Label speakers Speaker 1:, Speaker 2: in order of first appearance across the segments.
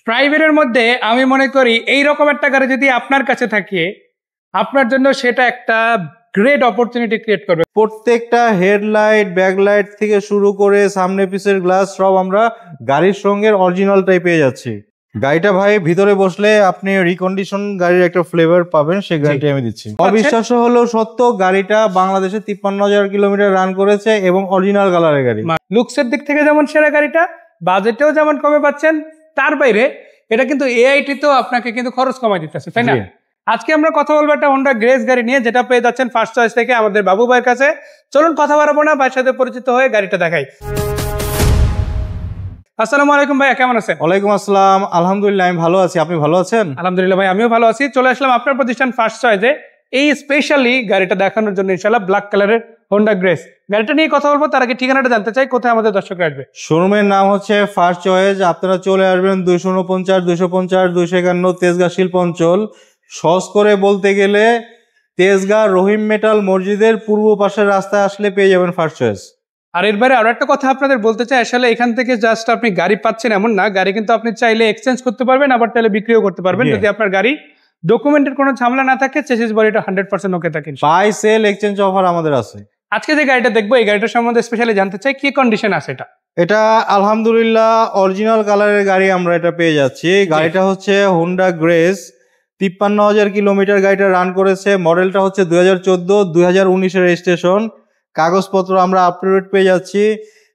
Speaker 1: প্রাইভেটের মধ্যে আমি মনে করি এই রকম একটা গাড়ি যদি আপনার কাছে থাকে, আপনার জন্য সেটা একটা গ্রেট অপরচুনিটি ক্রিয়েট করবে।
Speaker 2: প্রত্যেকটা হেডলাইট, ব্যাকলাইট থেকে শুরু করে সামনে পিছের গ্লাস সব আমরা গাড়ির সঙ্গে অরিজিনালটাই পেয়ে যাচ্ছি। গাড়িটা ভাই ভিতরে বসলে আপনি রিকন্ডিশন গাড়ির একটা ফ্লেভার পাবেন, সেই গাড়িটি আমি দিচ্ছি। অবিশ্বাস্য হলেও সত্য, গাড়িটা বাংলাদেশে 53,000 কিলোমিটার রান করেছে এবং অরিজিনাল কালারের গাড়ি।
Speaker 1: লুকসের দিক থেকে যেমন সেরা গাড়িটা, বাজেটেও যেমন কমে পাচ্ছেন, তার বাইরে এটা কিন্তু এআইটি তো আপনাকে কিন্তু খরচ কমাই দিতেছে, তাই না? আজকে আমরা কথা বলবো একটা হোন্ডা গ্রেস গাড়ি নিয়ে, যেটা পেয়ে যাচ্ছেন ফার্স্ট চয়েস থেকে আমাদের বাবু ভাইয়ের কাছে। চলুন কথা বাড়াবো না, ভাইয়ের সাথে পরিচিত হয়ে গাড়িটা দেখাই। আসসালামু আলাইকুম ভাইয়া, কেমন আছেন?
Speaker 2: ওয়ালাইকুম আসসালাম, আলহামদুলিল্লাহ আমি ভালো আছি। আপনি ভালো আছেন?
Speaker 1: আলহামদুলিল্লাহ ভাই, আমিও ভালো আছি। চলে আসলাম আপনার প্রতিষ্ঠান ফার্স্ট চয়েসে এই স্পেশালি গাড়িটা দেখানোর জন্য, ইনশাআল্লাহ ব্ল্যাক কালারের হোন্ডা গ্রেস গাড়িটা নিয়ে কথা বলবো। তার আগে ঠিকানাটা জানতে চাই, কোথায় আমাদের দর্শকরা আসবে?
Speaker 2: শোরুমের নাম হচ্ছে ফার্স্ট চয়েস। আপনারা চলে আসবেন 249, 250, 251 তেজগাঁ শিল্প অঞ্চল। সহজ করে বলতে গেলে তেজগাঁ রহিম মেটাল মসজিদের পূর্ব পাশের রাস্তায় আসলে পেয়ে যাবেন ফার্স্ট চয়েস।
Speaker 1: আর এর বাইরে আরো একটা কথা আপনাদের বলতে চাই, আসলে এখান থেকে জাস্ট আপনি গাড়ি পাচ্ছেন এমন না, গাড়ি কিন্তু আপনি চাইলে এক্সচেঞ্জ করতে পারবেন, আবার চাইলে বিক্রিও করতে পারবেন যদি আপনার গাড়ি ডকুমেন্টের কোনো ঝামেলা না থাকে, চেসিস বডিটা 100% ওকে থাকে।
Speaker 2: বাই সেল এক্সচেঞ্জ অফার আমাদের আছে।
Speaker 1: আজকে যে গাড়িটা দেখবো, এই গাড়িটার সম্বন্ধে স্পেশালি জানতে চাই, কি কন্ডিশন আছে এটা?
Speaker 2: এটা আলহামদুলিল্লাহ অরিজিনাল কালারের গাড়ি আমরা এটা পেয়ে যাচ্ছি। গাড়িটা হচ্ছে হোন্ডা গ্রেস, 53,000 কিলোমিটার গাড়িটা রান করেছে। মডেলটা হচ্ছে 2014, 2019-এর রেজিস্ট্রেশন। কাগজপত্র আমরা আপডেট পেয়ে যাচ্ছি।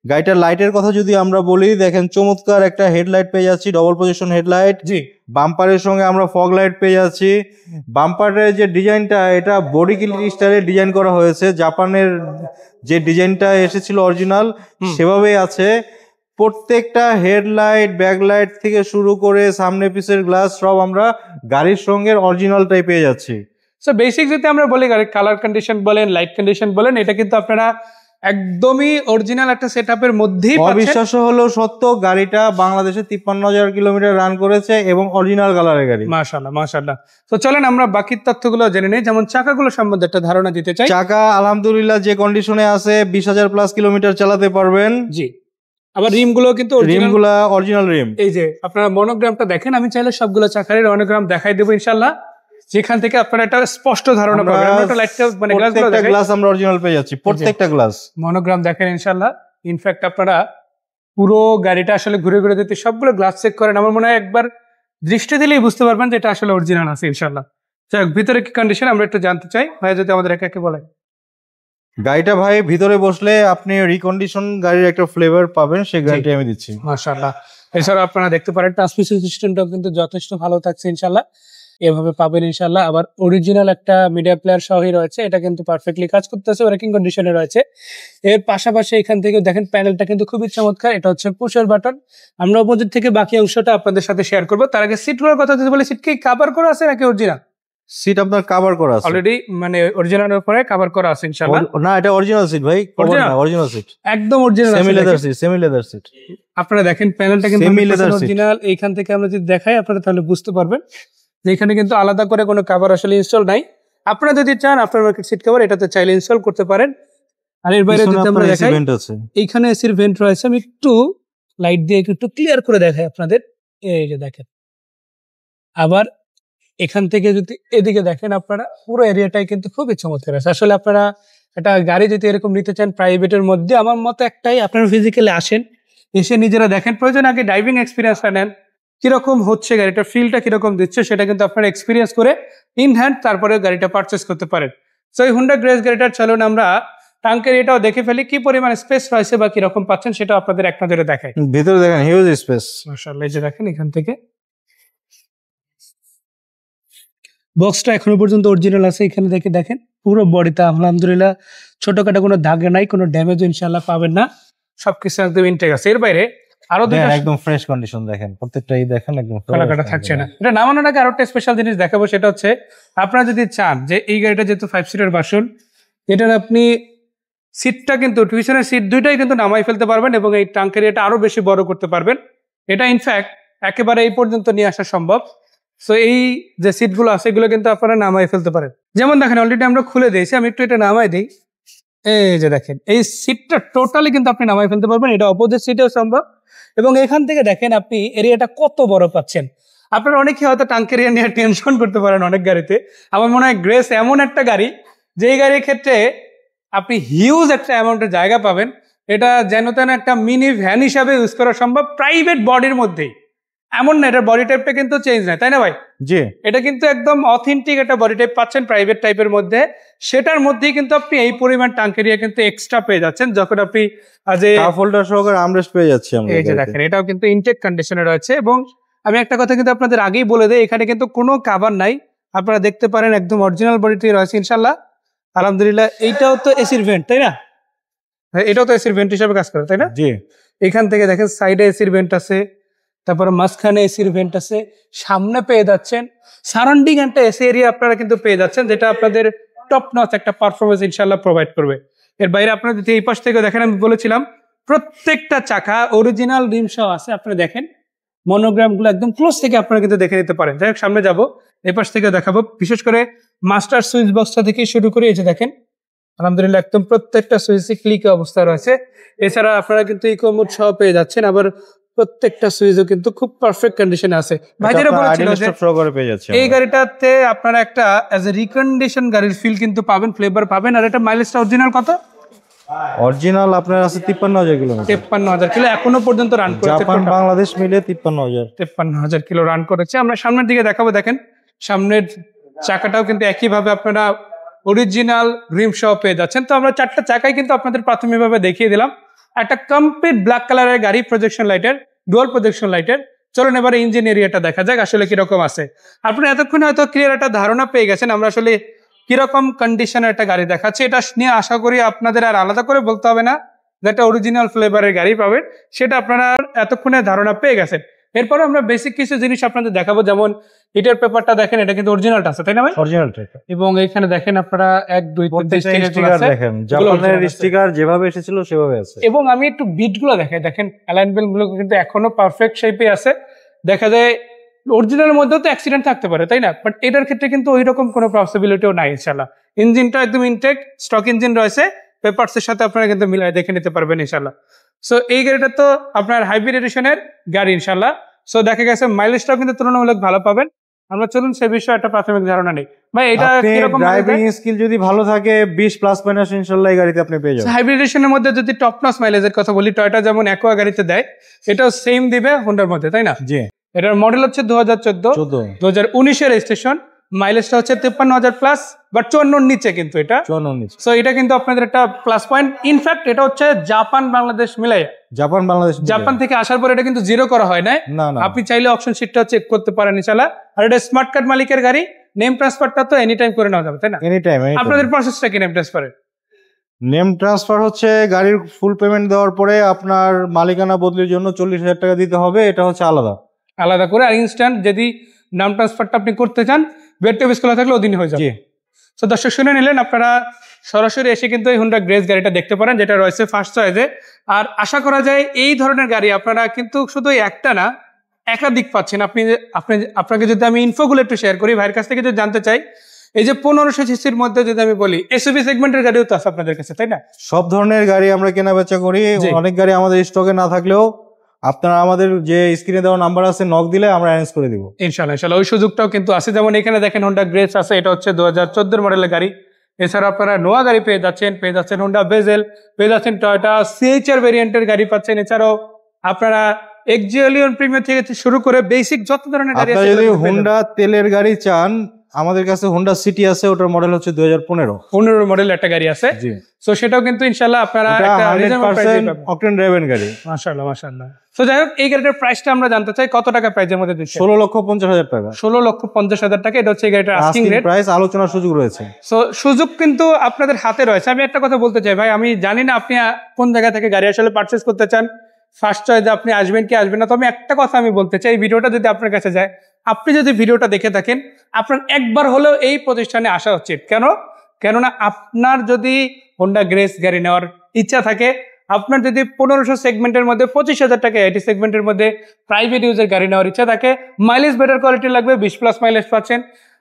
Speaker 2: গাড়িটার লাইটের কথা যদি আমরা বলি, দেখেন চমৎকার একটা হেডলাইট পেয়ে যাচ্ছি, ডবল পজিশন হেডলাইট।
Speaker 1: জি,
Speaker 2: বাম্পারের সঙ্গে আমরা ফগ লাইট পেয়ে যাচ্ছি। বাম্পারের যে ডিজাইনটা, এটা বডি কিল স্টাইলে ডিজাইন করা হয়েছে। জাপানের যে ডিজাইনটা এসেছিল অরিজিনাল, সেভাবেই আছে। প্রত্যেকটা হেডলাইট, ব্যাকলাইট থেকে শুরু করে সামনে পিছের গ্লাস সব আমরা গাড়ির সঙ্গে অরিজিনালটাই পেয়ে যাচ্ছি।
Speaker 1: সো বেসিক যদি আমরা বলি, গাড়ির কালার কন্ডিশন বলেন, লাইট কন্ডিশন বলেন, এটা কিন্তু আপনারা একদমই অরিজিনাল একটা সেটআপের মধ্যেই পাচ্ছেন।
Speaker 2: অবিশ্বাস্য হলেও সত্য, গাড়িটা বাংলাদেশে 53,000 কিলোমিটার রান করেছে এবং অরিজিনাল কালারের গাড়ি।
Speaker 1: মাশাআল্লাহ মাশাআল্লাহ। তো চলেন আমরা বাকি তথ্যগুলো জেনে নিই। যেমন চাকাগুলো সম্বন্ধে একটা ধারণা দিতে চাই।
Speaker 2: চাকা আলহামদুলিল্লাহ যে কন্ডিশনে আছে, 20,000 প্লাস কিলোমিটার চালাতে পারবেন।
Speaker 1: জি, আবার রিমগুলো কিন্তু
Speaker 2: রিমগুলা অরিজিনাল রিম।
Speaker 1: এই যে আপনারা মনোগ্রামটা দেখেন, আমি চাইলে সবগুলো চাকার মনোগ্রাম দেখাই দেবো ইনশাআল্লাহ, যেখান থেকে আপনারা একটা স্পষ্ট ধারণা পাবেন। আমরা একটা লাইটটা মানে
Speaker 2: প্রত্যেকটা গ্লাস আমরা অরিজিনাল পেয়ে যাচ্ছি, প্রত্যেকটা গ্লাস
Speaker 1: মনোগ্রাম দেখেন ইনশাআল্লাহ। ইনফ্যাক্ট আপনারা পুরো গাড়িটা আসলে ঘুরে ঘুরে যদি সবগুলো গ্লাস চেক করেন, আমার মনে হয় একবার দৃষ্টি দিলেই বুঝতে পারবেন যে এটা আসলে অরিজিনাল আছে ইনশাআল্লাহ। যাক, ভিতরে কি কন্ডিশন আমরা একটু জানতে চাই, ভাই যদি আমাদের একে একে বলেন।
Speaker 2: গাড়িটা ভাই ভিতরে বসলে আপনি রিকন্ডিশন গাড়ির একটা ফ্লেভার পাবেন, সেই গাড়িটি আমি দিচ্ছি।
Speaker 1: মাশাআল্লাহ। এছাড়া আপনারা দেখতে পারেন ট্রান্সমিশন সিস্টেমটাও কিন্তু যথেষ্ট ভালো থাকছে ইনশাআল্লাহ, এভাবে পাবেন ইনশাআল্লাহ। আবার অরিজিনাল একটা মিডিয়া প্লেয়ার সহই রয়েছে, এটা কিন্তু পারফেক্টলি কাজ করতেছে, ওয়ার্কিং কন্ডিশনে রয়েছে। এর পাশাপাশি এখান থেকে দেখেন প্যানেলটা কিন্তু খুবই চমৎকার, এটা হচ্ছে পুশের বাটন। আমরা অপোজিট থেকে বাকি অংশটা আপনাদের সাথে শেয়ার করবো। তার আগে সিটগুলোর কথা যদি বলি, সিট কি কভার করা আছে নাকি অরিজিনাল?
Speaker 2: সিট আপনার কভার করা আছে
Speaker 1: অলরেডি, মানে অরিজিনালের উপরে কভার করা আছে ইনশাআল্লাহ।
Speaker 2: না, এটা অরিজিনাল সিট ভাই, কভার না, অরিজিনাল সিট,
Speaker 1: একদম original
Speaker 2: semi leather seat, semi leather seat.
Speaker 1: আপনারা দেখেন প্যানেলটা কিন্তু অরিজিনাল। এইখান থেকে আমরা যদি দেখাই আপনারা তাহলে বুঝতে পারবেন যে এখানে কিন্তু আলাদা করে কোনো কভার আসলে ইনস্টল নাই। আপনারা যদি চান আপনার মার্কেট সিট কভার এটাতে চাইলে ইনস্টল করতে পারেন। আর এর বাইরে যদি আমরা দেখাই, এইখানে এসির ভেন্ট রয়েছে। আমি একটু লাইট দিয়ে একটু ক্লিয়ার করে দেখাই আপনাদের। এই যে দেখেন, আবার এখান থেকে যদি এদিকে দেখেন, আপনারা পুরো এরিয়াটাই কিন্তু খুবই চমৎকার আছে। আসলে আপনারা একটা গাড়ি যদি এরকম নিতে চান প্রাইভেটের মধ্যে, আমার মতো একটাই, আপনারা ফিজিক্যালি আসেন, এসে নিজেরা দেখেন, প্রয়োজন আগে ড্রাইভিং এক্সপিরিয়েন্সটা নেন, কিরকম হচ্ছে গাড়িটার ফিলটা কিরকম দিচ্ছে সেটা কিন্তু আপনারা এক্সপিরিয়েন্স করে ইন হ্যান্ড তারপরে গাড়িটা পারচেস করতে পারেন। সো এই হোন্ডা গ্রেস গাড়িটার চলুন আমরা টাঙ্কের এটাও দেখে ফেলি, কি পরিমাণ স্পেস রয়েছে বা কিরকম পাচ্ছেন সেটা আপনাদের এক নজরে দেখাই।
Speaker 2: ভিতরে দেখেন হিউজ স্পেস
Speaker 1: মাশাআল্লাহ। এই যে দেখেন এখান থেকে বক্সটা এখনো পর্যন্ত অরিজিনাল আছে। এখানে দেখেন পুরো বডিটা আলহামদুলিল্লাহ ছোটখাটো কোনো দাগ নাই, কোনো ড্যামেজ ইনশাআল্লাহ পাবেন না, সবকিছু একদম ইনটেক আছে। এর বাইরে আরো দুটো
Speaker 2: একদম ফ্রেশ কন্ডিশন, দেখেন প্রত্যেকটাই দেখেন একদম
Speaker 1: কাটা থাকছে না। এটা নামানোর আগে আরো একটা স্পেশাল জিনিস দেখাবো, সেটা হচ্ছে আপনারা যদি চান যে এই গাড়িটা যেহেতু 5 সিটার ভার্সন, এটার আপনি সিটটা কিন্তু পিছনের সিট দুইটাই কিন্তু নামাই ফেলতে পারবেন এবং এই ট্রাঙ্কের এটা আরো বেশি বড় করতে পারবেন। এটা ইনফ্যাক্ট একেবারে এই পর্যন্ত নিয়ে আসা সম্ভব। সো এই যে সিটগুলো আছে এগুলো কিন্তু আপনারা নামাই ফেলতে পারেন। যেমন দেখেন অলরেডি আমরা খুলে দিয়েছি, আমি একটু এটা নামাই দিই। এই যে দেখেন এই সিটটা টোটালি কিন্তু আপনি নামাই ফেলতে পারবেন, এটা অপোজিট সিটেও সম্ভব এবং এখান থেকে দেখেন আপনি এরিয়াটা কত বড় পাচ্ছেন। আপনারা অনেকে হয়তো ট্যাঙ্ক এরিয়া নিয়ে টেনশন করতে পারেন অনেক গাড়িতে। আমার মনে হয় গ্রেস এমন একটা গাড়ি যেই গাড়ির ক্ষেত্রে আপনি হিউজ একটা অ্যামাউন্টের জায়গা পাবেন। এটা যেন তেন একটা মিনি ভ্যান হিসাবে ইউজ করা সম্ভব প্রাইভেট বডির মধ্যেই। এমন না এটার বডি টাইপটা কিন্তু চেঞ্জ নাই, তাই না ভাই?
Speaker 2: জি,
Speaker 1: এটা কিন্তু একদম অথেন্টিক একটা বডি টাইপ পাচ্ছেন প্রাইভেট টাইপের মধ্যে। সেটার মধ্যেই কিন্তু আপনি এই পরিমাণ ট্যাঙ্ক এরিয়া কিন্তু এক্সট্রা পেয়ে যাচ্ছেন যখন আপনি
Speaker 2: কাপ হোল্ডার সহকারে আর্মরেস্ট পেয়ে যাচ্ছি আমরা।
Speaker 1: এই যে দেখেন এটাও কিন্তু ইনটেক কন্ডিশনে রয়েছে। এবং আমি একটা কথা কিন্তু আপনাদের আগেই বলে দেই, এখানে কিন্তু কোনো কাভার নাই, আপনারা দেখতে পারেন একদম অরিজিনাল বডিতে রয়েছে ইনশাল্লাহ। আলহামদুলিল্লাহ। এইটাও তো এসির ভেন্ট, তাই না? এটাও তো এসির ভেন্ট হিসাবে কাজ করে, তাই না?
Speaker 2: জি।
Speaker 1: এখান থেকে দেখেন সাইডে এসির ভেন্ট আছে, তারপরে মাঝখানে এসির ভেন্ট আছে, সামনে পেয়ে যাচ্ছেন সারাউন্ডিং একটা এসি এরিয়া আপনারা কিন্তু পেয়ে যাচ্ছেন, যেটা আপনাদের টপ নচ একটা পারফরমেন্স ইনশাল্লাহ প্রোভাইড করবে। এর বাইরে আপনারা যদি এই পাশ থেকে দেখেন, আমি বলেছিলাম প্রত্যেকটা চাকা অরিজিনাল রিম সহ আছে। আপনারা দেখেন মনোগ্রামগুলো একদম ক্লোজ থেকে আপনারা কিন্তু দেখে নিতে পারেন। যাই হোক, সামনে যাবো, এই পাশ থেকে দেখাবো, বিশেষ করে মাস্টার সুইচ বক্সটা থেকে শুরু করে এই যে দেখেন আলহামদুলিল্লাহ একদম প্রত্যেকটা সুইচই ক্লিক অবস্থা রয়েছে। এছাড়া আপনারা কিন্তু ইকো মোড সহ পেয়ে যাচ্ছেন, আবার প্রত্যেকটা সুইচও কিন্তু খুব পারফেক্ট কন্ডিশনে আছে। ভাইদের বলেছিল যে এই গাড়িটাতে আপনারা একটা অ্যাজ এ রিকন্ডিশন গাড়ির ফিল কিন্তু পাবেন, ফ্লেভার পাবেন। আর এটা মাইলেজটা অরিজিনাল কত?
Speaker 2: অরিজিনাল আপনার আছে 53,000 কিলোমিটার।
Speaker 1: 53,000 কিলো এখনো পর্যন্ত রান করেছে।
Speaker 2: জাপান বাংলাদেশ মিলে
Speaker 1: 53,000 কিলো রান করেছে। আমরা সামনের দিকে দেখাবো, দেখেন সামনের চাকাটাও কিন্তু একইভাবে আপনারা অরিজিনাল রিম সহ পেয়ে যাচ্ছেন। তো আমরা চারটা চাকাই কিন্তু আপনাদের প্রাথমিকভাবে দেখিয়ে দিলাম। একটা কমপ্লিট ব্ল্যাক কালারের গাড়ি, প্রজেকশন লাইটের, ডুয়াল প্রজেকশন লাইটের। চলুন এবারে ইঞ্জিন এরিয়াটা দেখা যাক আসলে কিরকম আছে। আপনারা এতক্ষণে হয়তো ক্লিয়ার একটা ধারণা পেয়ে গেছেন আমরা আসলে কিরকম কন্ডিশনের একটা গাড়ি দেখাচ্ছি। এটা নিয়ে আশা করি আপনাদের আর আলাদা করে বলতে হবে না, যেটা অরিজিনাল ফ্লেভারের গাড়ি পাবেন সেটা আপনারা এতক্ষণে ধারণা পেয়ে গেছেন। এরপরে আমরা বেসিক কিছু জিনিস আপনাদের দেখাবো, যেমন হিটার পেপারটা দেখেন, এটা কিন্তু অরিজিনালটা আছে, তাই না ভাই?
Speaker 2: অরিজিনাল।
Speaker 1: এবং এখানে দেখেন আপনারা 1 2 3
Speaker 2: স্টিকার দেখেন, জাপানের স্টিকার যেভাবে এসেছিল সেভাবে আছে।
Speaker 1: এবং আমি একটু বিটগুলো দেখাই, দেখেন অ্যালাইনমেন্ট গুলো কিন্তু এখনো পারফেক্ট শেপে আছে। দেখা যায় অরিজিনালের মধ্যেও তো অ্যাক্সিডেন্ট থাকতে পারে, তাই না? বাট এটার ক্ষেত্রে কিন্তু ওই রকম কোনো পসিবিলিটিও নাই ইনশাআল্লাহ। ইঞ্জিনটা একদম ইনটেক স্টক ইঞ্জিন রয়েছে, পেপারসের সাথে আপনারা কিন্তু মিলাই দেখে নিতে পারবেন ইনশাআল্লাহ। সো এই গাড়িটা তো আপনার হাইব্রিড এডিশনের গাড়ি ইনশাআল্লাহ। সো দেখা গেছে মাইলেজটাও কিন্তু তুলনামূলক ভালো পাবেন। আমরা চলুন সে বিষয়ে একটা প্রাথমিক ধারণা নেই। ভাই এটা কিরকম
Speaker 2: ড্রাইভিং স্কিল যদি ভালো থাকে 20 প্লাস মাইনাস ইনশাআল্লাহ এই গাড়িতে আপনি পেয়ে যাবেন।
Speaker 1: হাইব্রিড এডিশনের মধ্যে যদি টপ নচ মাইলেজের কথা বলি, টয়োটা যেমন অ্যাকোয়া গাড়িতে দেয়, এটাও সেম দিবে হোন্ডার মধ্যে, তাই না?
Speaker 2: জি।
Speaker 1: এটার মডেল হচ্ছে 2014, 2019 রেজিস্ট্রেশন। মাইলেজটা হচ্ছে 53,000 প্লাস, বাট 54 নিচে কিন্তু এটা।
Speaker 2: 54 নিচে।
Speaker 1: সো এটা কিন্তু আপনাদের একটা প্লাস পয়েন্ট। ইনফ্যাক্ট এটা হচ্ছে জাপান বাংলাদেশ মিলাই, জাপান থেকে আসার পর এটা কিন্তু জিরো করা হয় না। আপনি চাইলে অপশন শিটটা চেক করতে পারেন ইনশাআল্লাহ। আর এটা স্মার্ট কার্ড মালিকের গাড়ি, নেম ট্রান্সফারটা তো এনি টাইম করে নেওয়া যাবে, তাই না?
Speaker 2: Any time.
Speaker 1: আপনাদের প্রসেসটা কি নেম ট্রান্সফারের?
Speaker 2: নেম ট্রান্সফার হচ্ছে গাড়ির ফুল পেমেন্ট দেওয়ার পরে আপনার মালিকানা বদলির জন্য 40,000 টাকা দিতে হবে, এটা হচ্ছে আলাদা করে। আর ইনস্ট্যান্ট যদি নাম ট্রান্সফারটা আপনি করতে চান, বেড টেবিস খোলা থাকলে ওদিনই হয়ে যাবে। তো দর্শক শুনে নিলেন, আপনারা সরাসরি এসে কিন্তু এই হোন্ডা গ্রেস গাড়িটা দেখতে পারেন, যেটা রয়েছে ফার্স্ট চয়েসে। আর আশা করা যায় এই ধরনের গাড়ি আপনারা কিন্তু শুধু একটা না, একাধিক পাচ্ছেন। আপনাকে যদি আমি ইনফোগুলো একটু শেয়ার করি, ভাইয়ের কাছ থেকে যদি জানতে চাই, এই যে 1500 সিসির মধ্যে যদি আমি বলি, এসইউভি সেগমেন্টের গাড়িও তো আছে আপনাদের কাছে, তাই না? সব ধরনের গাড়ি আমরা কেনা বেচা করি। অনেক গাড়ি আমাদের স্টকে না থাকলেও আপনারা আমাদের যে স্ক্রিনে দেওয়া নাম্বার আছে, নক দিলে আমরা অ্যারেঞ্জ করে দিব
Speaker 1: ইনশাআল্লাহ। ওই সুযোগটাও কিন্তু আছে। যেমন এখানে দেখেন হোন্ডা গ্রেস আছে, এটা হচ্ছে 2014 মডেলের গাড়ি। এছাড়া আপনারা নোয়া গাড়ি পেয়ে যাচ্ছেন হোন্ডা বেজেল, পেয়ে যাচ্ছেন টয়োটা সিএইচআর ভেরিয়েন্টের গাড়ি পাচ্ছেন। এছাড়াও আপনারা এক্সিওলিয়ন প্রিমিয়ার থেকে শুরু করে বেসিক যত ধরনের গাড়ি আছে।
Speaker 2: যদি হোন্ডা তেলের গাড়ি চান, আমাদের কাছে হোন্ডা সিটি আছে, ওটার মডেল হচ্ছে
Speaker 1: 2015 মডেল একটা গাড়ি আছে।
Speaker 2: জি।
Speaker 1: সো সেটাও কিন্তু ইনশাআল্লাহ আপনারা একটা
Speaker 2: 100% অকটেন ড্রাইভেন গাড়ি।
Speaker 1: মাশাআল্লাহ। সো যাই হোক, এই গাড়িটার প্রাইসটা আমরা জানতে চাই, কত টাকা প্রাইসের মধ্যে দিচ্ছেন?
Speaker 2: 16,50,000 টাকা।
Speaker 1: 16,50,000 টাকা, এটা হচ্ছে এই গাড়িটার আস্কিং রেট।
Speaker 2: প্রাইস আলোচনার সুযোগ রয়েছে।
Speaker 1: সো সুযোগ কিন্তু আপনাদের হাতে রয়েছে। আমি একটা কথা বলতে চাই ভাই, আমি জানি না আপনি কোন জায়গা থেকে গাড়ি আসলে পারচেজ করতে চান, ফার্স্ট চয়েসে আপনি আসবেন কি আসবেন না। তো আমি একটা কথা আমি বলতে চাই, এই ভিডিওটা যদি আপনার কাছে যায়, আপনি যদি ভিডিওটা দেখে থাকেন, আপনার একবার হলেও এই প্রতিষ্ঠানে আসা উচিত। কেননা আপনার যদি হোন্ডা গ্রেস গাড়ি নেওয়ার ইচ্ছা থাকে, আপনার যদি 1500 সেগমেন্টের মধ্যে 25,000 টাকা এটি সেগমেন্টের মধ্যে প্রাইভেট ইউজের গাড়ি নেওয়ার ইচ্ছা থাকে, মাইলেজ বেটার কোয়ালিটি লাগবে, 20 প্লাস মাইলেজ পাচ্ছেন,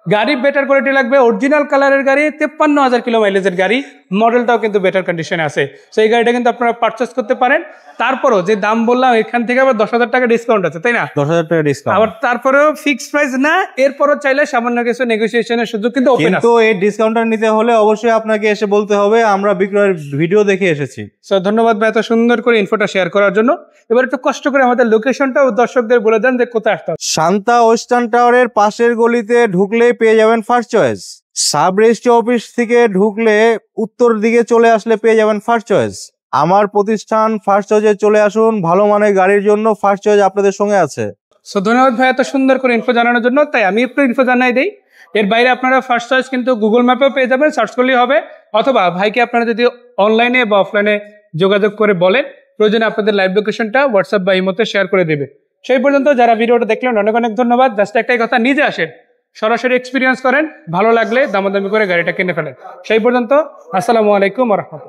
Speaker 1: গাড়ি বেটার কোয়ালিটি লাগবে, অরিজিনাল কালারের গাড়ি, 53,000 কিলো মাইলেজের গাড়ি, মডেলটাও কিন্তু বেটার কন্ডিশনে আছে। সো এই গাড়িটা কিন্তু আপনারা পারচেস করতে পারেন। তারপরও যে দাম বললাম এখান থেকে আবার 10,000 টাকা ডিসকাউন্ট আছে, তাই না?
Speaker 2: 10,000 টাকা ডিসকাউন্ট।
Speaker 1: আবার তারপরেও ফিক্সড প্রাইস না, এরপরও চাইলে সামান্য কিছু নেগোসিয়েশনের সুযোগ কিন্তু ওপেন আছে।
Speaker 2: কিন্তু এই ডিসকাউন্টটা নিতে হলে অবশ্যই আপনাকে এসে বলতে হবে আমরা বিক্রয়ের ভিডিও দেখে এসেছি।
Speaker 1: সো ধন্যবাদ ভাই এত সুন্দর করে ইনফোটা শেয়ার করার জন্য। এবার একটু কষ্ট করে আমাদের লোকেশনটা দর্শকদের বলে দেন যে কোথায় আসতে হবে।
Speaker 2: শান্তা ওয়েস্টার্ন টাওয়ারের পাশের গলিতে ঢুকলেই পেয়ে যাবেন first choice. Sub registry office থেকে ঢুকলে উত্তর দিকে চলে আসলে পেয়ে যাবেন ফার্স্ট চয়েস। আমার প্রতিষ্ঠান ফার্স্ট চয়েসে চলে আসুন, ভালো মানের গাড়ির জন্য ফার্স্ট চয়েস আপনাদের সঙ্গে আছে।
Speaker 1: সো ধন্যবাদ ভাই এত সুন্দর করে ইনফো জানানোর জন্য। তাই আমি একটু ইনফো জানাই দিই, এর বাইরে আপনারা ফার্স্ট চয়েস কিন্তু গুগল ম্যাপেও পেয়ে যাবেন, সার্চ করলেই হবে। অথবা ভাইকে আপনারা যদি অনলাইনে বা অফলাইনে যোগাযোগ করে বলেন, প্রয়োজনে আপনাদের লাইভ লোকেশনটা হোয়াটসঅ্যাপ বা ইমোতে শেয়ার করে দেবে। সেই পর্যন্ত যারা ভিডিওটা দেখলেন অনেক অনেক ধন্যবাদ। জাস্ট একটাই কথা, নিজে আসেন, সরাসরি এক্সপিরিয়েন্স করেন, ভালো লাগলে দামাদামি করে গাড়িটা কিনে ফেলেন। সেই পর্যন্ত আসসালামু আলাইকুম ওয়া রাহমাতুল্লাহ।